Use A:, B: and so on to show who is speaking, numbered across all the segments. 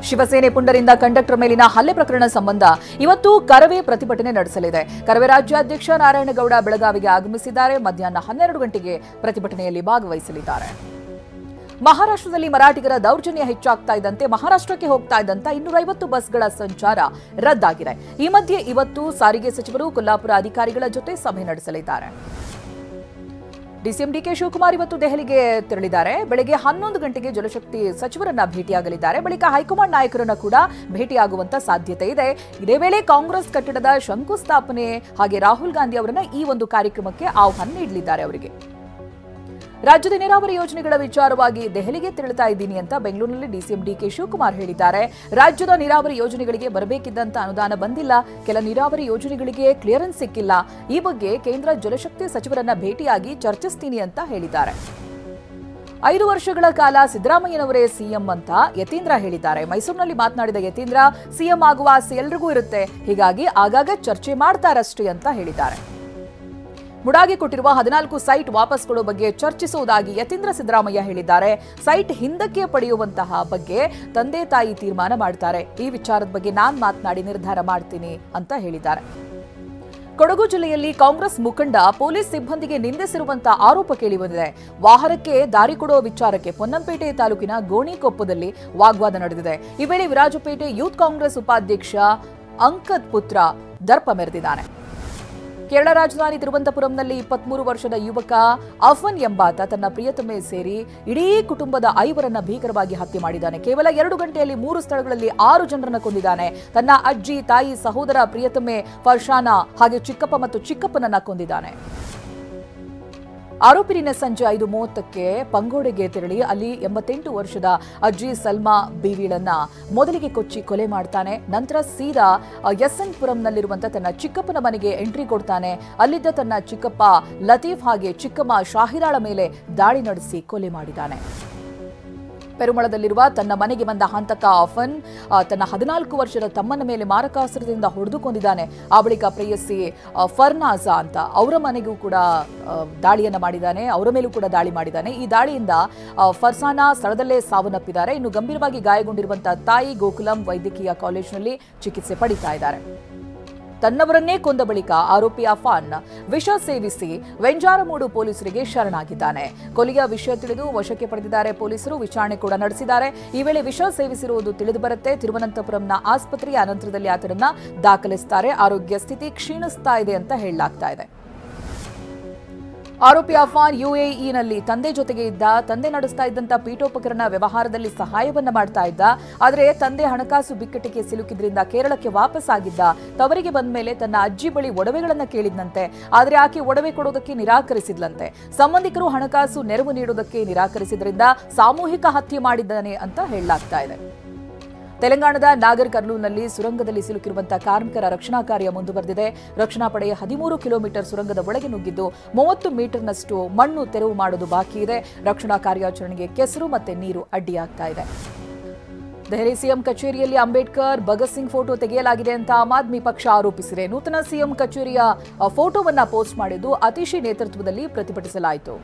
A: Shiv Sena ಪುಂಡರಿಂದ conductor ಮೇಲಿನ ಹಲ್ಲೆ ಪ್ರಕರಣ ಸಂಬಂಧ ಇವತ್ತು ಕರವೇ ಪ್ರತಿಭಟನೆ ನಡೆಸಲಿದೆ. ಕರವೇ ರಾಜ್ಯಾಧ್ಯಕ್ಷ ನಾರಾಯಣಗೌಡ ಬೆಳಗಾವಿಗೆ ಆಗಮಿಸಿದ್ದಾರೆ. ಮಧ್ಯಾಹ್ನ 12 ಗಂಟೆಗೆ ಪ್ರತಿಭಟನೆಯಲ್ಲಿ ಭಾಗವಹಿಸಲಿದ್ದಾರೆ. ಮಹಾರಾಷ್ಟ್ರದಲ್ಲಿ ಮರಾಠಿಗರ ದೌರ್ಜನ್ಯ ಹೆಚ್ಚಾಗ್ತಾ ಇದ್ದಂತೆ ಮಹಾರಾಷ್ಟ್ರಕ್ಕೆ ಹೋಗ್ತಾ ಇದ್ದಂತ 250 ಬಸ್ಗಳ ಸಂಚಾರ ರದ್ದಾಗಿದೆ. ಈ ಮಧ್ಯೆ ಇವತ್ತು ಸಾರಿಗೆ ಸಚಿವರು ಕೊಲ್ಲಾಪುರ ಅಧಿಕಾರಿಗಳ ಜೊತೆ ಸಭೆ ನಡೆಸಲಿದ್ದಾರೆ. ಡಿಸಿಎಂ ಡಿಕೆ ಶಿವಕುಮಾರ್ ಇವತ್ತು ದೆಹಲಿಗೆ ತೆರಳಿದ್ದಾರೆ. ಬೆಳಗ್ಗೆ 11 ಗಂಟೆಗೆ ಜಲಶಕ್ತಿ ಸಚಿವರನ್ನ ಭೇಟಿಯಾಗಲಿದ್ದಾರೆ. ಬಳಿಕ ಹೈಕಮಾಂಡ್ ನಾಯಕರನ್ನ ಕೂಡ ಭೇಟಿಯಾಗುವಂತ ಸಾಧ್ಯತೆ ಇದೆ. ಇದೇ ವೇಳೆ ಕಾಂಗ್ರೆಸ್ ಕಟ್ಟಡದ ಶಂಕುಸ್ಥಾಪನೆ ಹಾಗೆ ರಾಹುಲ್ ಗಾಂಧಿ ಅವರನ್ನ ಈ ಒಂದು ಕಾರ್ಯಕ್ರಮಕ್ಕೆ ಆಹ್ವಾನ ನೀಡಲಿದ್ದಾರೆ. ಅವರಿಗೆ ರಾಜ್ಯದ ನೀರಾವರಿ ಯೋಜನೆಗಳ ವಿಚಾರವಾಗಿ ದೆಹಲಿಗೆ ತೆರಳುತ್ತಾ ಇದ್ದೀನಿ ಅಂತ ಬೆಂಗಳೂರಿನಲ್ಲಿ ಡಿಸಿಎಂ ಡಿಕೆ ಶಿವಕುಮಾರ್ ಹೇಳಿದ್ದಾರೆ. ರಾಜ್ಯದ ನೀರಾವರಿ ಯೋಜನೆಗಳಿಗೆ ಬರಬೇಕಿದ್ದಂತ ಅನುದಾನ ಬಂದಿಲ್ಲ, ಕೆಲ ನೀರಾವರಿ ಯೋಜನೆಗಳಿಗೆ ಕ್ಲಿಯರೆನ್ಸ್ ಸಿಕ್ಕಿಲ್ಲ. ಈ ಬಗ್ಗೆ ಕೇಂದ್ರ ಜಲಶಕ್ತಿ ಸಚಿವರನ್ನ ಭೇಟಿಯಾಗಿ ಚರ್ಚಿಸ್ತೀನಿ ಅಂತ ಹೇಳಿದ್ದಾರೆ. 5 ವರ್ಷಗಳ ಕಾಲ ಸಿದ್ದರಾಮಯ್ಯನವರೇ ಸಿಎಂ ಅಂತ ಯತೀಂದ್ರ ಹೇಳಿದ್ದಾರೆ. ಮೈಸೂರಿನಲ್ಲಿ ಮಾತನಾಡಿದ ಯತೀಂದ್ರ, ಸಿಎಂ ಆಗುವ ಆಸೆ ಎಲ್ರಿಗೂ ಇರುತ್ತೆ, ಹೀಗಾಗಿ ಆಗಾಗ ಚರ್ಚೆ ಮಾಡ್ತಾರಷ್ಟೇ ಅಂತ ಹೇಳಿದ್ದಾರೆ. ಮುಡಾಗೆ ಕೊಟ್ಟಿರುವ 14 ಸೈಟ್ ವಾಪಸ್ ಕೊಡೋ ಬಗ್ಗೆ ಚರ್ಚಿಸುವುದಾಗಿ ಯತೀಂದ್ರ ಸಿದ್ದರಾಮಯ್ಯ ಹೇಳಿದ್ದಾರೆ. ಸೈಟ್ ಹಿಂದಕ್ಕೆ ಪಡೆಯುವಂತಹ ಬಗ್ಗೆ ತಂದೆ ತಾಯಿ ತೀರ್ಮಾನ ಮಾಡ್ತಾರೆ. ಈ ವಿಚಾರದ ಬಗ್ಗೆ ನಾನು ಮಾತನಾಡಿ ನಿರ್ಧಾರ ಮಾಡ್ತೀನಿ ಅಂತ ಹೇಳಿದ್ದಾರೆ. ಕೊಡಗು ಜಿಲ್ಲೆಯಲ್ಲಿ ಕಾಂಗ್ರೆಸ್ ಮುಖಂಡ ಪೊಲೀಸ್ ಸಿಬ್ಬಂದಿಗೆ ನಿಂದಿಸಿರುವಂತಹ ಆರೋಪ ಕೇಳಿಬಂದಿದೆ. ವಾಹನಕ್ಕೆ ದಾರಿ ಕೊಡುವ ವಿಚಾರಕ್ಕೆ ಪೊನ್ನಂಪೇಟೆ ತಾಲೂಕಿನ ಗೋಣಿಕೊಪ್ಪದಲ್ಲಿ ವಾಗ್ವಾದ ನಡೆದಿದೆ. ಈ ವೇಳೆ ವಿರಾಜಪೇಟೆ ಯೂತ್ ಕಾಂಗ್ರೆಸ್ ಉಪಾಧ್ಯಕ್ಷ ಅಂಕದ್ ಪುತ್ರ ದರ್ಪ ಮೆರೆದಿದ್ದಾನೆ. ಕೇರಳ ರಾಜಧಾನಿ ತಿರುವನಂತಪುರಂನಲ್ಲಿ 23 ವರ್ಷದ ಯುವಕ ಅಫನ್ ಎಂಬಾತ ತನ್ನ ಪ್ರಿಯತಮೆ ಸೇರಿ ಇಡೀ ಕುಟುಂಬದ 5ರನ್ನ ಭೀಕರವಾಗಿ ಹತ್ಯೆ ಮಾಡಿದ್ದಾನೆ. ಕೇವಲ 2 ಗಂಟೆಯಲ್ಲಿ 3 ಸ್ಥಳಗಳಲ್ಲಿ 6 ಜನರನ್ನು ಕೊಂದಿದ್ದಾನೆ. ತನ್ನ ಅಜ್ಜಿ, ತಾಯಿ, ಸಹೋದರ, ಪ್ರಿಯತಮೆ ಫರ್ಷಾನಾ ಹಾಗೆ ಚಿಕ್ಕಪ್ಪ ಮತ್ತು ಚಿಕ್ಕಪ್ಪನನ್ನ ಕೊಂದಿದ್ದಾನೆ. ಆರೋಪಿ ನಿನ್ನೆ ಸಂಜೆ 5:30ಕ್ಕೆ ಪಂಗೋಡೆಗೆ ತೆರಳಿ ಅಲ್ಲಿ 88 ವರ್ಷದ ಅಜ್ಜಿ ಸಲ್ಮಾ ಬೀವಿಳನ್ನ ಮೊದಲಿಗೆ ಕೊಚ್ಚಿ ಕೊಲೆ ಮಾಡ್ತಾನೆ. ನಂತರ ಸೀದಾ ಎಸ್ಎನ್ ಪುರಂನಲ್ಲಿರುವಂತಹ ತನ್ನ ಚಿಕ್ಕಪ್ಪನ ಮನೆಗೆ ಎಂಟ್ರಿ ಕೊಡ್ತಾನೆ. ಅಲ್ಲಿದ್ದ ತನ್ನ ಚಿಕ್ಕಪ್ಪ ಲತೀಫ್ ಹಾಗೆ ಚಿಕ್ಕಮ್ಮ ಶಾಹಿರಾಳ ಮೇಲೆ ದಾಳಿ ನಡೆಸಿ ಕೊಲೆ ಮಾಡಿದ್ದಾನೆ. ಪೆರುಮಳದಲ್ಲಿರುವ ತನ್ನ ಮನೆಗೆ ಬಂದ ಹಂತಕ ಅಫನ್ ತನ್ನ 14 ವರ್ಷದ ತಮ್ಮನ ಮೇಲೆ ಮಾರಕಾಸ್ತ್ರದಿಂದ ಹೊಡೆದು ಕೊಂದಿದ್ದಾನೆ. ಆ ಬಳಿಕ ಪ್ರೇಯಸಿ ಫರ್ನಾಜಾ ಅಂತ ಅವರ ಮನೆಗೂ ಕೂಡ ದಾಳಿಯನ್ನ ಮಾಡಿದ್ದಾನೆ. ಅವರ ಮೇಲೂ ಕೂಡ ದಾಳಿ ಮಾಡಿದ್ದಾನೆ. ಈ ದಾಳಿಯಿಂದ ಫರ್ಸಾನಾ ಸ್ಥಳದಲ್ಲೇ ಸಾವನ್ನಪ್ಪಿದ್ದಾರೆ. ಇನ್ನು ಗಂಭೀರವಾಗಿ ಗಾಯಗೊಂಡಿರುವಂತಹ ತಾಯಿ ಗೋಕುಲಂ ವೈದ್ಯಕೀಯ ಕಾಲೇಜಿನಲ್ಲಿ ಚಿಕಿತ್ಸೆ ಪಡಿತಾ ಇದ್ದಾರೆ. ತನ್ನವರನ್ನೇ ಕೊಂದ ಬಳಿಕ ಆರೋಪಿ ಅಫಾನ್ ವಿಷ ಸೇವಿಸಿ ವೆಂಜಾರಮೂಡು ಪೊಲೀಸರಿಗೆ ಶರಣಾಗಿದ್ದಾನೆ. ಕೊಲೆಯ ವಿಷಯ ತಿಳಿದು ವಶಕ್ಕೆ ಪಡೆದಿದ್ದಾರೆ ಪೊಲೀಸರು. ವಿಚಾರಣೆ ಕೂಡ ನಡೆಸಿದ್ದಾರೆ. ಈ ವೇಳೆ ವಿಷ ಸೇವಿಸಿರುವುದು ತಿಳಿದು ಬರುತ್ತೆ. ತಿರುವನಂತಪುರಂನ ಆಸ್ಪತ್ರೆಯ ಅನಂತರದಲ್ಲಿ ಆತನನ್ನ ದಾಖಲಿಸುತ್ತಾರೆ. ಆರೋಗ್ಯ ಸ್ಥಿತಿ ಕ್ಷೀಣಿಸ್ತಾ ಇದೆ ಅಂತ ಹೇಳಲಾಗ್ತಾ ಇದೆ. ಆರೋಪಿ ಅಫಾನ್ ಯುಎಇನಲ್ಲಿ ತಂದೆ ಜೊತೆಗೆ ಇದ್ದ. ತಂದೆ ನಡೆಸ್ತಾ ಇದ್ದಂತ ಪೀಠೋಪಕರಣ ವ್ಯವಹಾರದಲ್ಲಿ ಸಹಾಯವನ್ನ ಮಾಡ್ತಾ ಇದ್ದ. ಆದರೆ ತಂದೆ ಹಣಕಾಸು ಬಿಕ್ಕಟ್ಟಿಗೆ ಸಿಲುಕಿದ್ರಿಂದ ಕೇರಳಕ್ಕೆ ವಾಪಸ್ ಆಗಿದ್ದ. ತವರಿಗೆ ಬಂದ ಮೇಲೆ ತನ್ನ ಅಜ್ಜಿ ಬಳಿ ಒಡವೆಗಳನ್ನ ಕೇಳಿದ್ನಂತೆ. ಆದರೆ ಆಕೆ ಒಡವೆ ಕೊಡೋದಕ್ಕೆ ನಿರಾಕರಿಸಿದ್ಲಂತೆ. ಸಂಬಂಧಿಕರು ಹಣಕಾಸು ನೆರವು ನೀಡೋದಕ್ಕೆ ನಿರಾಕರಿಸಿದ್ರಿಂದ ಸಾಮೂಹಿಕ ಹತ್ಯೆ ಮಾಡಿದ್ದಾನೆ ಅಂತ ಹೇಳಲಾಗ್ತಾ ಇದೆ. ತೆಲಂಗಾಣದ ನಾಗರ್ ಕರ್ನೂಲ್ನಲ್ಲಿ ಸುರಂಗದಲ್ಲಿ ಸಿಲುಕಿರುವಂತಹ ಕಾರ್ಮಿಕರ ರಕ್ಷಣಾ ಕಾರ್ಯ ಮುಂದುವರೆದಿದೆ. ರಕ್ಷಣಾ ಪಡೆ 13 ಕಿಲೋಮೀಟರ್ ಸುರಂಗದ ಒಳಗೆ ನುಗ್ಗಿದ್ದು 30 ಮೀಟರ್ನಷ್ಟು ಮಣ್ಣು ತೆರವು ಮಾಡೋದು ಬಾಕಿ ಇದೆ. ರಕ್ಷಣಾ ಕಾರ್ಯಾಚರಣೆಗೆ ಕೆಸರು ಮತ್ತೆ ನೀರು ಅಡ್ಡಿಯಾಗ್ತಾ ಇದೆ. ದೆಹಲಿ ಸಿಎಂ ಕಚೇರಿಯಲ್ಲಿ ಅಂಬೇಡ್ಕರ್, ಭಗತ್ ಸಿಂಗ್ ಫೋಟೋ ತೆಗೆಯಲಾಗಿದೆ ಅಂತ ಆಮ್ ಆದ್ಮಿ ಪಕ್ಷ ಆರೋಪಿಸಿದೆ. ನೂತನ ಸಿಎಂ ಕಚೇರಿಯ ಫೋಟೋವನ್ನ ಪೋಸ್ಟ್ ಮಾಡಿದ್ದು ಅತಿಶಿ ನೇತೃತ್ವದಲ್ಲಿ ಪ್ರತಿಭಟಿಸಲಾಯಿತು.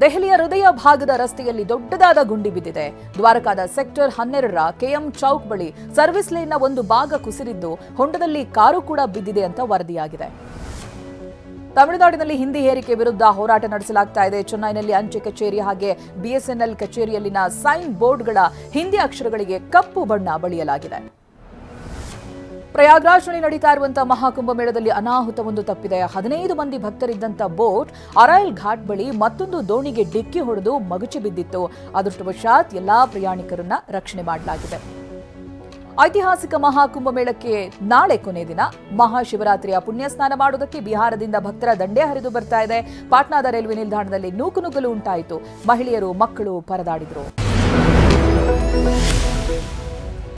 A: ದೆಹಲಿಯ ಹೃದಯ ಭಾಗದ ರಸ್ತೆಯಲ್ಲಿ ದೊಡ್ಡದಾದ ಗುಂಡಿ ಬಿದ್ದಿದೆ. ದ್ವಾರಕಾದ ಸೆಕ್ಟರ್ 12ರ ಕೆಎಂ ಚೌಕ್ ಬಳಿ ಸರ್ವಿಸ್ ಲೇನ್ನ ಒಂದು ಭಾಗ ಕುಸಿದಿದ್ದು ಹೊಂಡದಲ್ಲಿ ಕಾರು ಕೂಡ ಬಿದ್ದಿದೆ ಅಂತ ವರದಿಯಾಗಿದೆ. ತಮಿಳುನಾಡಿನಲ್ಲಿ ಹಿಂದಿ ಹೇರಿಕೆ ವಿರುದ್ಧ ಹೋರಾಟ ನಡೆಸಲಾಗ್ತಾ ಇದೆ. ಚೆನ್ನೈನಲ್ಲಿ ಅಂಚೆ ಕಚೇರಿ ಹಾಗೆ ಬಿಎಸ್ಎನ್ಎಲ್ ಕಚೇರಿಯಲ್ಲಿನ ಸೈನ್ ಬೋರ್ಡ್ಗಳ ಹಿಂದಿ ಅಕ್ಷರಗಳಿಗೆ ಕಪ್ಪು ಬಣ್ಣ ಬಳಿಯಲಾಗಿದೆ. ಪ್ರಯಾಗ್ರಾಜ್ನಲ್ಲಿ ನಡೀತಾ ಇರುವಂತಹ ಮಹಾಕುಂಭಮೇಳದಲ್ಲಿ ಅನಾಹುತವೊಂದು ತಪ್ಪಿದೆ. 15 ಮಂದಿ ಭಕ್ತರಿದ್ದಂತ ಬೋಟ್ ಅರೈಲ್ ಘಾಟ್ ಬಳಿ ಮತ್ತೊಂದು ದೋಣಿಗೆ ಡಿಕ್ಕಿ ಹೊಡೆದು ಮಗುಚಿ ಬಿದ್ದಿತ್ತು. ಅದೃಷ್ಟವಶಾತ್ ಎಲ್ಲಾ ಪ್ರಯಾಣಿಕರನ್ನ ರಕ್ಷಣೆ ಮಾಡಲಾಗಿದೆ. ಐತಿಹಾಸಿಕ ಮಹಾಕುಂಭಮೇಳಕ್ಕೆ ನಾಳೆ ಕೊನೆ ದಿನ. ಮಹಾಶಿವರಾತ್ರಿಯ ಪುಣ್ಯ ಸ್ನಾನ ಮಾಡೋದಕ್ಕೆ ಬಿಹಾರದಿಂದ ಭಕ್ತರ ದಂಡೆ ಹರಿದು ಬರ್ತಾ ಇದೆ. ಪಾಟ್ನಾದ ರೈಲ್ವೆ ನಿಲ್ದಾಣದಲ್ಲಿ ನೂಕುನುಗ್ಗಲು ಉಂಟಾಯಿತು. ಮಹಿಳೆಯರು, ಮಕ್ಕಳು ಪರದಾಡಿದ್ರು.